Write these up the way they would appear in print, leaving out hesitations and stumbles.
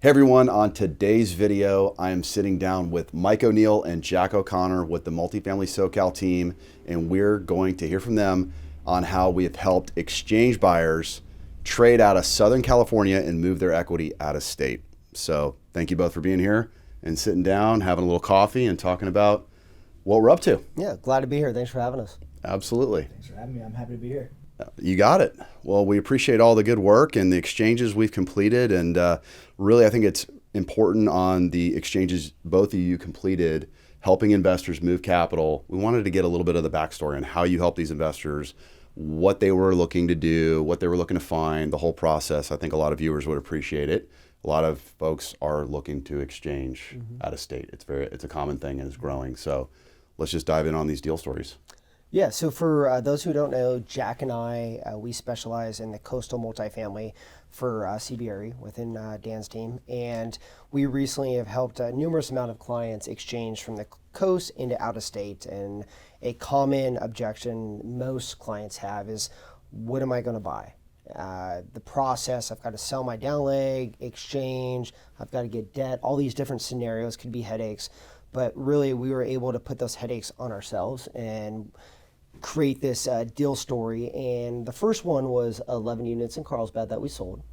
Hey everyone, on today's video, I am sitting down with Mike O'Neill and Jack O'Connor with the Multifamily SoCal team, and we're going to hear from them on how we have helped exchange buyers trade out of Southern California and move their equity out of state. So thank you both for being here and sitting down, having a little coffee and talking about what we're up to. Yeah, glad to be here. Thanks for having us. Absolutely. Thanks for having me. I'm happy to be here. You got it. Well, we appreciate all the good work and the exchanges we've completed. And really, I think it's important on the exchanges both of you completed, helping investors move capital. We wanted to get a little bit of the backstory on how you help these investors, what they were looking to do, what they were looking to find, the whole process. I think a lot of viewers would appreciate it. A lot of folks are looking to exchange out of state. It's a common thing and it's growing. So let's just dive in on these deal stories. Yeah, so for those who don't know, Jack and I, we specialize in the coastal multifamily for CBRE within Dan's team. And we recently have helped a numerous amount of clients exchange from the coast into out of state. And a common objection most clients have is, what am I going to buy? The process, I've got to sell my down leg, exchange, I've got to get debt, all these different scenarios could be headaches. But really, we were able to put those headaches on ourselves and create this deal story. And the first one was 11 units in Carlsbad that we sold.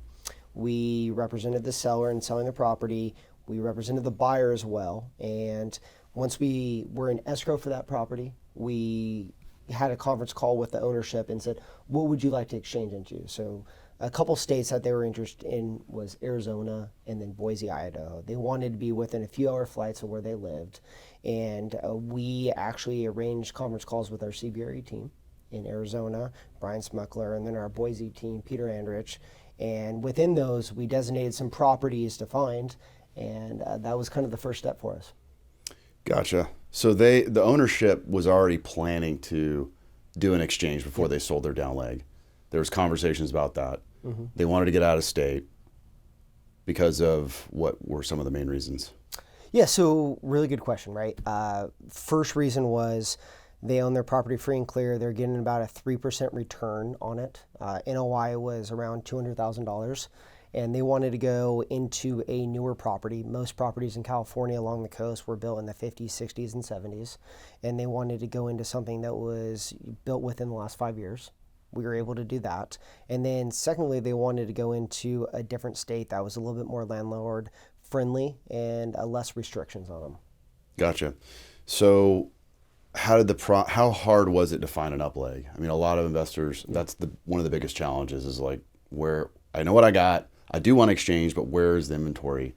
We represented the seller in selling the property. We represented the buyer as well. And once we were in escrow for that property, we had a conference call with the ownership and said, what would you like to exchange into? So a couple states that they were interested in was Arizona and then Boise, Idaho. They wanted to be within a few hour flights of where they lived. And we actually arranged conference calls with our CBRE team in Arizona, Brian Smuckler, and then our Boise team, Peter Andrich. And within those, we designated some properties to find. And that was kind of the first step for us. Gotcha. So the ownership was already planning to do an exchange before they sold their down leg. There was conversations about that. Mm-hmm. They wanted to get out of state because of what were some of the main reasons? Yeah, so really good question, right? First reason was they own their property free and clear. They're getting about a 3% return on it. NOI was around $200,000. And they wanted to go into a newer property. Most properties in California along the coast were built in the 50s, 60s, and 70s. And they wanted to go into something that was built within the last 5 years. We were able to do that. And then secondly, they wanted to go into a different state that was a little bit more landlord friendly and less restrictions on them. Gotcha. So how hard was it to find an up leg? I mean, a lot of investors, that's one of the biggest challenges is like, where I know what I got, I do want to exchange, but where is the inventory?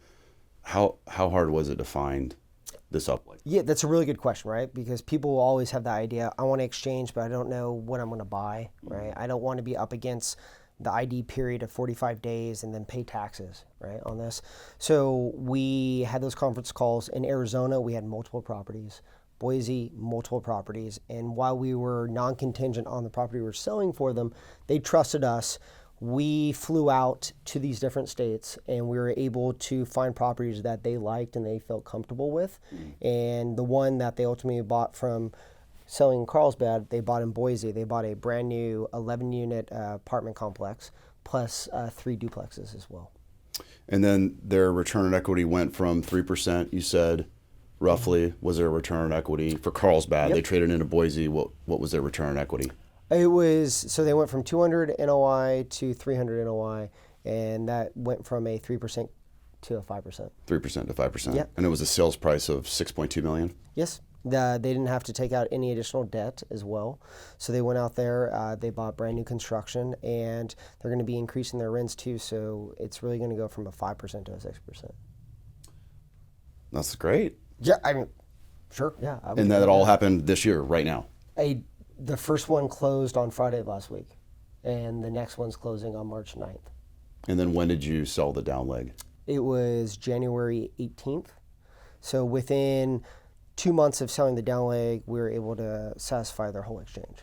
How hard was it to find this up leg? Yeah, that's a really good question, right? Because people will always have the idea, I want to exchange, but I don't know what I'm going to buy, right? I don't want to be up against the ID period of 45 days and then pay taxes, right, on this. So we had those conference calls. In Arizona, we had multiple properties. Boise, multiple properties. And while we were non-contingent on the property we were selling for them, they trusted us. We flew out to these different states and we were able to find properties that they liked and they felt comfortable with. And the one that they ultimately bought from selling in Carlsbad, they bought in Boise. They bought a brand new 11-unit apartment complex plus 3 duplexes as well. And then their return on equity went from 3%, you said, roughly. Was there a return on equity for Carlsbad? Yep. They traded into Boise. What was their return on equity? It was, so they went from 200 NOI to 300 NOI, and that went from a 3% to a 5%. 3% to 5%. Yeah. And it was a sales price of $6.2 million? Yes. They didn't have to take out any additional debt as well. So they went out there, they bought brand new construction, and they're going to be increasing their rents too. So it's really going to go from a 5% to a 6%. That's great. Yeah, I mean, sure. Yeah. And that all happened this year, right now? The first one closed on Friday of last week, and the next one's closing on March 9th. And then when did you sell the down leg? It was January 18th. So within 2 months of selling the down leg, we were able to satisfy their whole exchange.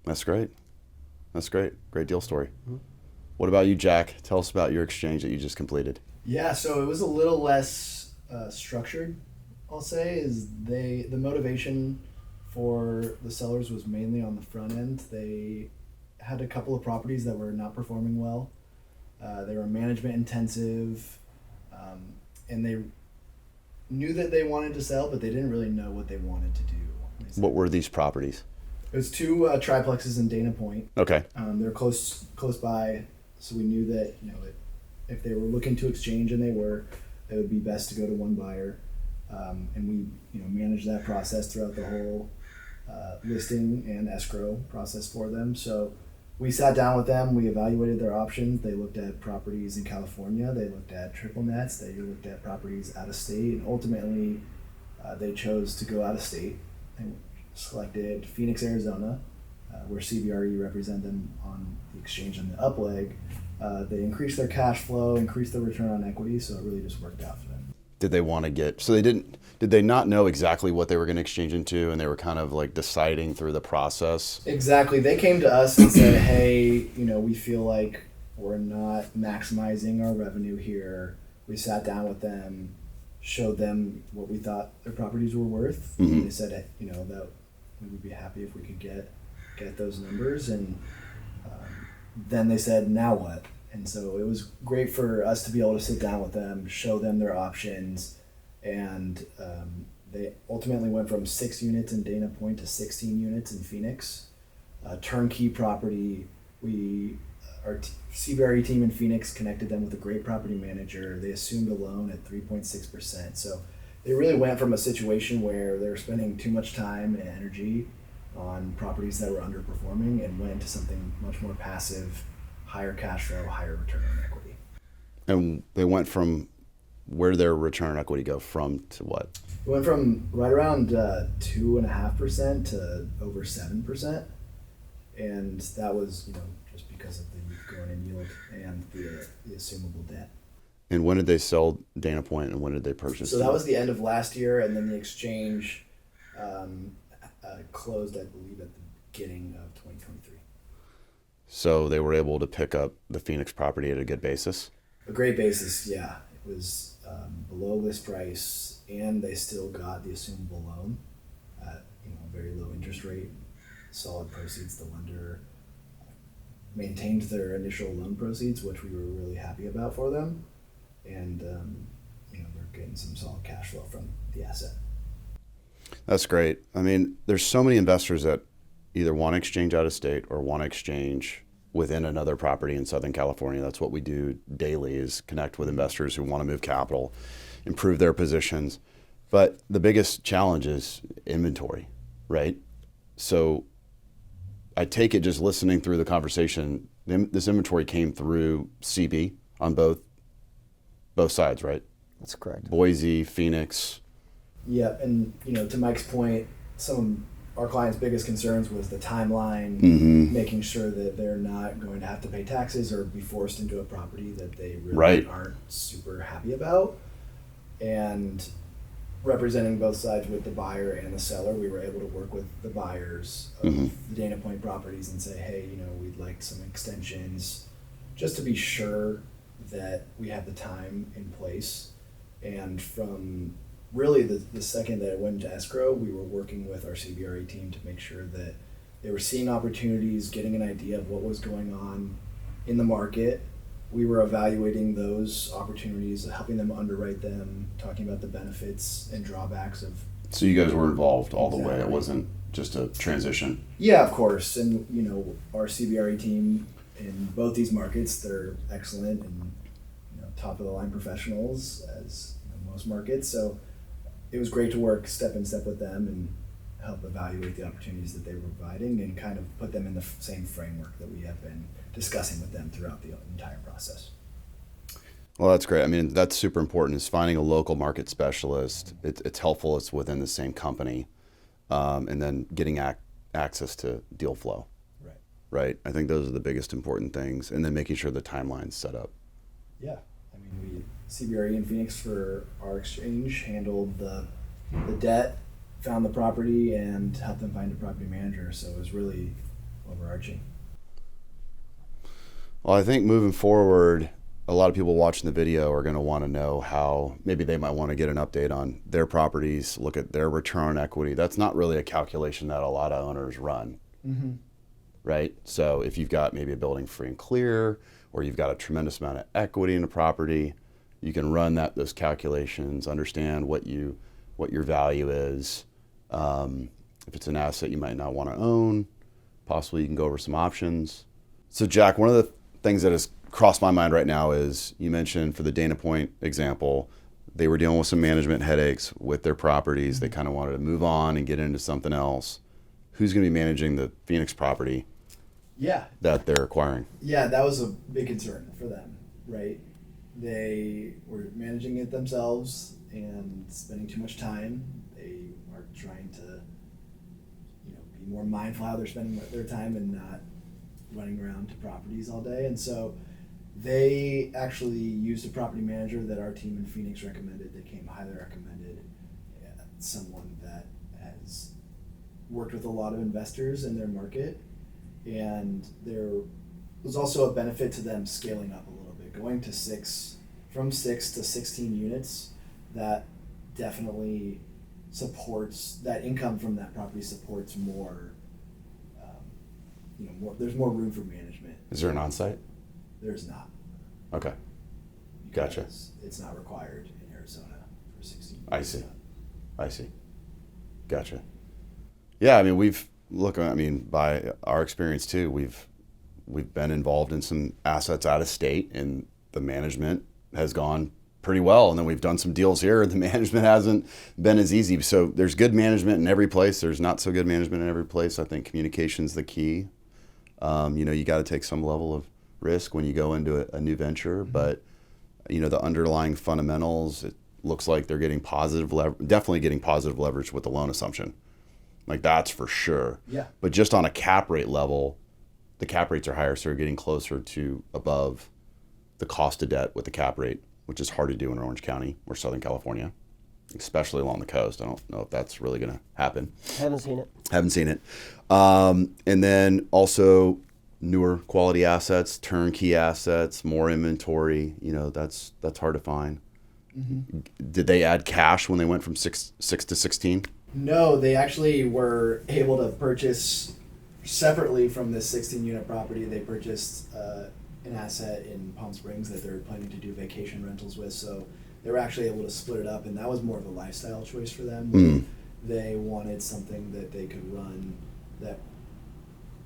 That's great. That's great. Great deal story. Mm-hmm. What about you, Jack? Tell us about your exchange that you just completed. Yeah, so it was a little less structured, I'll say. The motivation for the sellers was mainly on the front end. They had a couple of properties that were not performing well. They were management intensive, and they knew that they wanted to sell, but they didn't really know what they wanted to do. What were these properties? It was two triplexes in Dana Point. Okay. They're close by, so we knew that if they were looking to exchange, and it would be best to go to one buyer, and we managed that process throughout the whole listing and escrow process for them. So we sat down with them, we evaluated their options. They looked at properties in California, they looked at triple nets, they looked at properties out of state, and ultimately they chose to go out of state. They selected Phoenix, Arizona, where CBRE represent them on the exchange and the up leg. They increased their cash flow, increased their return on equity, so it really just worked out for them. Did they want to did they not know exactly what they were going to exchange into, and they were kind of like deciding through the process? Exactly. They came to us and said, hey, we feel like we're not maximizing our revenue here. We sat down with them, showed them what we thought their properties were worth. Mm-hmm. And they said, that we would be happy if we could get those numbers. And then they said, now what? And so it was great for us to be able to sit down with them, show them their options, and they ultimately went from 6 units in Dana Point to 16 units in Phoenix. Turnkey property. Our CBRE team in Phoenix connected them with a great property manager. They assumed a loan at 3.6%. So they really went from a situation where they were spending too much time and energy on properties that were underperforming and went into something much more passive, higher cash flow, higher return on equity. And they went from where did their return on equity go from to what? It went from right around 2.5% to over 7%. And that was, just because of the going in yield and the assumable debt. And when did they sell Dana Point, and when did they purchase? So that was the end of last year, and then the exchange closed, I believe, at the beginning of 2023. So they were able to pick up the Phoenix property at a good basis? A great basis, yeah. It was below list price, and they still got the assumable loan at a very low interest rate, solid proceeds. The lender maintained their initial loan proceeds, which we were really happy about for them, and they're getting some solid cash flow from the asset. That's great. I mean, there's so many investors that either want to exchange out of state or want to exchange within another property in Southern California. That's what we do daily, is connect with investors who want to move capital, improve their positions. But the biggest challenge is inventory, right? So I take it, just listening through the conversation, this inventory came through CB on both sides, right? That's correct. Boise, Phoenix. Yeah, and to Mike's point, some of our clients' biggest concerns was the timeline, making sure that they're not going to have to pay taxes or be forced into a property that they really aren't super happy about. And representing both sides with the buyer and the seller, we were able to work with the buyers of the Dana Point properties and say, hey, we'd like some extensions just to be sure that we have the time in place. And from really the second that it went into escrow, we were working with our CBRE team to make sure that they were seeing opportunities, getting an idea of what was going on in the market. We were evaluating those opportunities, helping them underwrite them, talking about the benefits and drawbacks of. So you guys were involved all the way. It wasn't just a transition. Yeah, of course. And our CBRE team in both these markets, they're excellent and top of the line professionals, as most markets. So it was great to work step in step with them and help evaluate the opportunities that they were providing and kind of put them in the same framework that we have been discussing with them throughout the entire process. Well, that's great. I mean, that's super important, is finding a local market specialist. It's helpful. It's within the same company, and then getting access to deal flow. Right. I think those are the biggest important things, and then making sure the timeline's set up. Yeah. I mean, CBRE in Phoenix for our exchange handled the debt, found the property, and helped them find a property manager. So it was really overarching. Well, I think moving forward, a lot of people watching the video are going to want to know how maybe they might want to get an update on their properties, look at their return on equity. That's not really a calculation that a lot of owners run, right? So if you've got maybe a building free and clear, or you've got a tremendous amount of equity in a property, you can run those calculations, understand what your value is. If it's an asset you might not want to own, possibly you can go over some options. So Jack, one of the things that has crossed my mind right now is, you mentioned for the Dana Point example, they were dealing with some management headaches with their properties. They kind of wanted to move on and get into something else. Who's going to be managing the Phoenix property that they're acquiring? Yeah, that was a big concern for them, right? They were managing it themselves and spending too much time. They are trying to, be more mindful how they're spending their time and not running around to properties all day. And so they actually used a property manager that our team in Phoenix recommended. They came highly recommended, someone that has worked with a lot of investors in their market. And there was also a benefit to them scaling up a little bit, going to from 6 to 16 units. That definitely supports, that income from that property supports more, there's more room for management. Is there an on-site? There's not. Okay. Gotcha. It's not required in Arizona for 16 units. I see. Gotcha. Yeah, I mean, by our experience too, we've been involved in some assets out of state, and the management has gone pretty well. And then we've done some deals here, and the management hasn't been as easy. So there's good management in every place. There's not so good management in every place. I think communication's the key. You got to take some level of risk when you go into a new venture, but the underlying fundamentals, it looks like they're getting definitely getting positive leverage with the loan assumption. Like, that's for sure. Yeah. But just on a cap rate level, the cap rates are higher, so you're getting closer to above the cost of debt with the cap rate, which is hard to do in Orange County or Southern California, especially along the coast. I don't know if that's really going to happen. Haven't seen it. And then also newer quality assets, turnkey assets, more inventory. That's hard to find. Mm-hmm. Did they add cash when they went from 6 to 16? No, they actually were able to purchase separately from this 16-unit property. They purchased an asset in Palm Springs that they're planning to do vacation rentals with. So they were actually able to split it up, and that was more of a lifestyle choice for them. They wanted something that they could run that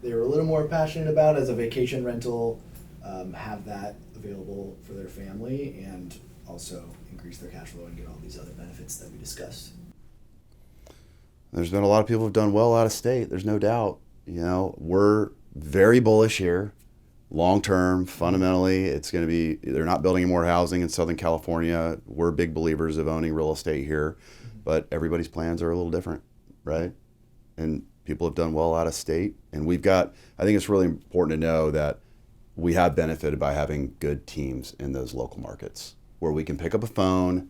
they were a little more passionate about as a vacation rental, have that available for their family, and also increase their cash flow and get all these other benefits that we discussed. There's been a lot of people who've done well out of state. There's no doubt. We're very bullish here. Long term, fundamentally, it's going to be, they're not building any more housing in Southern California. We're big believers of owning real estate here, but everybody's plans are a little different, right? And people have done well out of state. And I think it's really important to know that we have benefited by having good teams in those local markets where we can pick up a phone,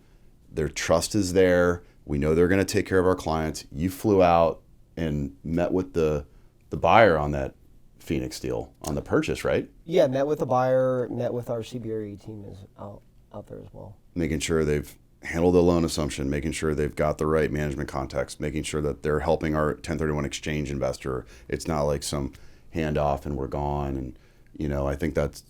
their trust is there, we know they're going to take care of our clients. You flew out and met with the buyer on that Phoenix deal, on the purchase, right? Yeah, met with the buyer, met with our CBRE team is out there as well. Making sure they've handled the loan assumption, making sure they've got the right management context, making sure that they're helping our 1031 exchange investor. It's not like some handoff and we're gone. And, I think that's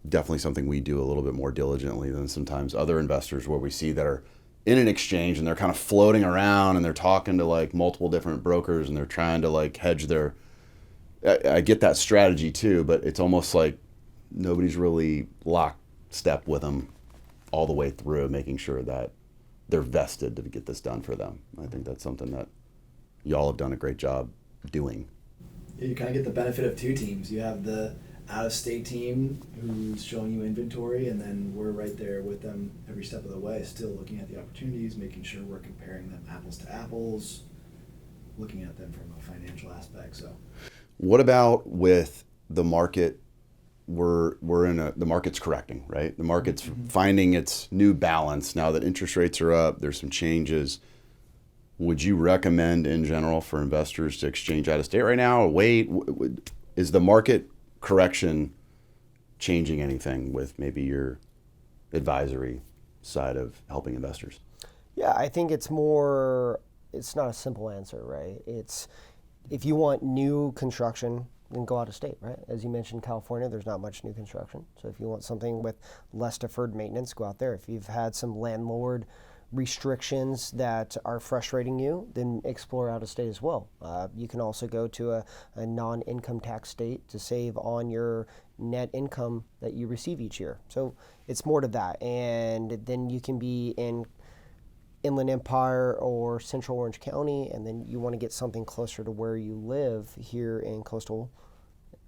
definitely something we do a little bit more diligently than sometimes other investors, where we see that are in an exchange and they're kind of floating around and they're talking to like multiple different brokers and they're trying to like hedge their, I get that strategy too, but it's almost like nobody's really lockstep with them all the way through, making sure that they're vested to get this done for them. I think that's something that y'all have done a great job doing. Yeah, you kind of get the benefit of two teams. You have the out-of-state team who's showing you inventory, and then we're right there with them every step of the way, still looking at the opportunities, making sure we're comparing them apples to apples, looking at them from a financial aspect. So, what about with the market? The market's correcting, right? The market's finding its new balance now that interest rates are up. There's some changes. Would you recommend in general for investors to exchange out of state right now, or wait? Is the market correction changing anything with maybe your advisory side of helping investors? Yeah, I think it's not a simple answer, right? It's, if you want new construction then go out of state, right? As you mentioned, California, there's not much new construction. So if you want something with less deferred maintenance, go out there. If you've had some landlord restrictions that are frustrating you, then explore out of state as well. You can also go to a non-income tax state to save on your net income that you receive each year. So it's more to that. And then you can be in Inland Empire or Central Orange County, and then you want to get something closer to where you live here in coastal.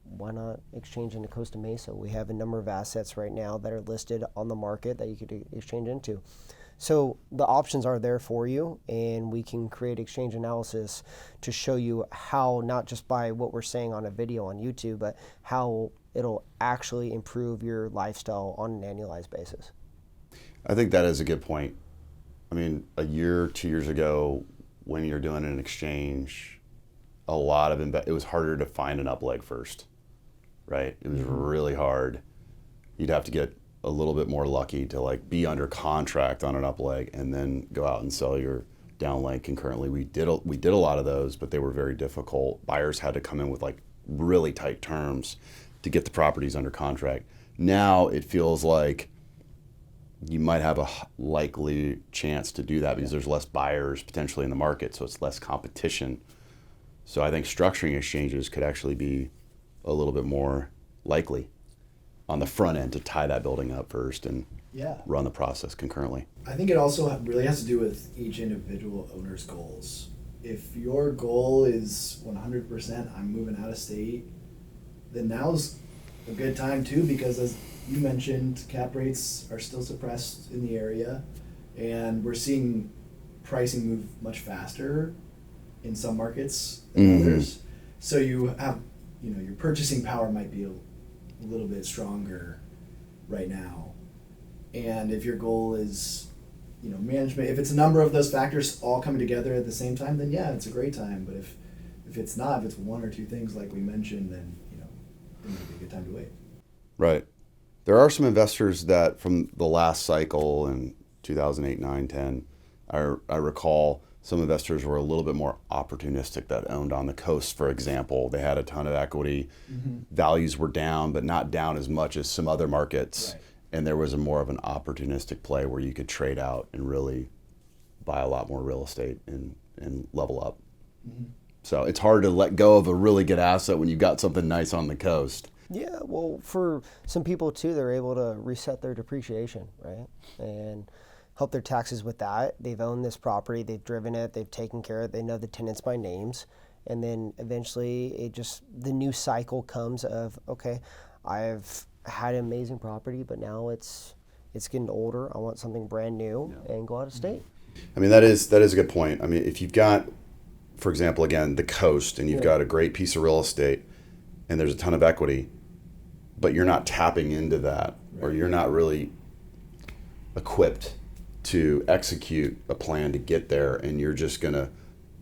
Why not exchange into Costa Mesa? We have a number of assets right now that are listed on the market that you could exchange into. So the options are there for you, and we can create exchange analysis to show you how, not just by what we're saying on a video on YouTube, but how it'll actually improve your lifestyle on an annualized basis. I think that is a good point. I mean, a year, 2 years ago, when you're doing an exchange, a lot of it was harder to find an up leg first, right? It was really hard. You'd have to get a little bit more lucky to like be under contract on an up leg and then go out and sell your down leg concurrently. We did a lot of those, but they were very difficult. Buyers had to come in with like really tight terms to get the properties under contract. Now it feels like you might have a likely chance to do that because there's less buyers potentially in the market, so it's less competition. So I think structuring exchanges could actually be a little bit more likely on the front end to tie that building up first and run the process concurrently. I think it also really has to do with each individual owner's goals. If your goal is 100% I'm moving out of state, then now's a good time too, because as you mentioned, cap rates are still suppressed in the area, and we're seeing pricing move much faster in some markets than others. So you have, your purchasing power might be a little bit stronger right now. And if your goal is, management, if it's a number of those factors all coming together at the same time, then yeah, it's a great time. But if it's not, if it's one or two things like we mentioned, then, it might be a good time to wait. Right. There are some investors that from the last cycle in 2008, 9, 10, I recall some investors were a little bit more opportunistic that owned on the coast, for example. They had a ton of equity. Values were down, but not down as much as some other markets. Right. And there was more of an opportunistic play where you could trade out and really buy a lot more real estate and level up. So it's hard to let go of a really good asset when you've got something nice on the coast. Yeah, well, for some people too, they're able to reset their depreciation, right? And help their taxes with that. They've owned this property, they've driven it, they've taken care of it, they know the tenants by names. And then eventually the new cycle comes of, okay, I've had an amazing property, but now it's getting older. I want something brand new and go out of state. I mean, that is a good point. I mean, if you've got, for example, again, the coast, and you've got a great piece of real estate and there's a ton of equity, but you're not tapping into that, or you're not really equipped to execute a plan to get there, and you're just going to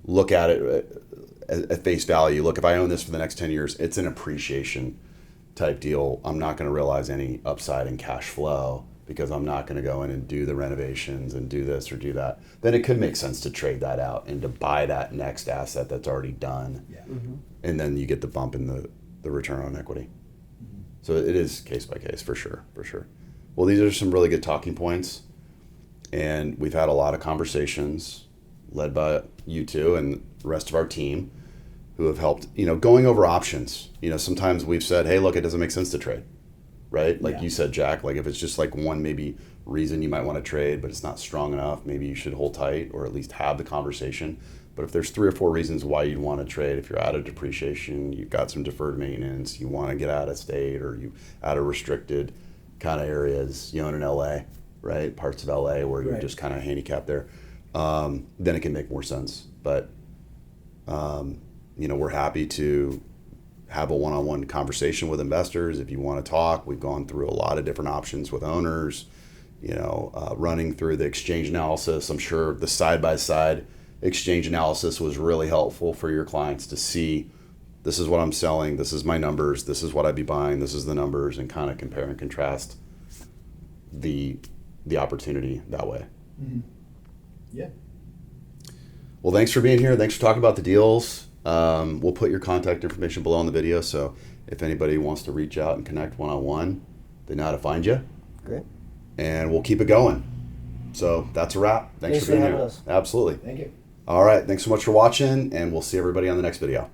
look at it at face value. Look, if I own this for the next 10 years, it's an appreciation type deal. I'm not going to realize any upside in cash flow because I'm not going to go in and do the renovations and do this or do that. Then it could make sense to trade that out and to buy that next asset that's already done. And then you get the bump in the return on equity. So it is case by case, for sure. Well, these are some really good talking points, and we've had a lot of conversations led by you two and the rest of our team who have helped, going over options. Sometimes we've said, hey, look, it doesn't make sense to trade, right? Like you said, Jack, like if it's just like one maybe reason you might want to trade, but it's not strong enough, maybe you should hold tight or at least have the conversation. But if there's 3 or 4 reasons why you'd want to trade, if you're out of depreciation, you've got some deferred maintenance, you want to get out of state, or you out of restricted kind of areas, you own in LA, right? Parts of LA where you're just kind of handicapped there, then it can make more sense. But, we're happy to have a one-on-one conversation with investors. If you want to talk, we've gone through a lot of different options with owners, running through the exchange analysis. I'm sure the side-by-side exchange analysis was really helpful for your clients to see, this is what I'm selling, this is my numbers, this is what I'd be buying, this is the numbers, and kind of compare and contrast the opportunity that way. Yeah. Well, thanks for being here. Thanks for talking about the deals. We'll put your contact information below in the video, so if anybody wants to reach out and connect one-on-one, they know how to find you. Great. And we'll keep it going. So that's a wrap. Thanks for being having here. us. Absolutely. Thank you. All right. Thanks so much for watching, and we'll see everybody on the next video.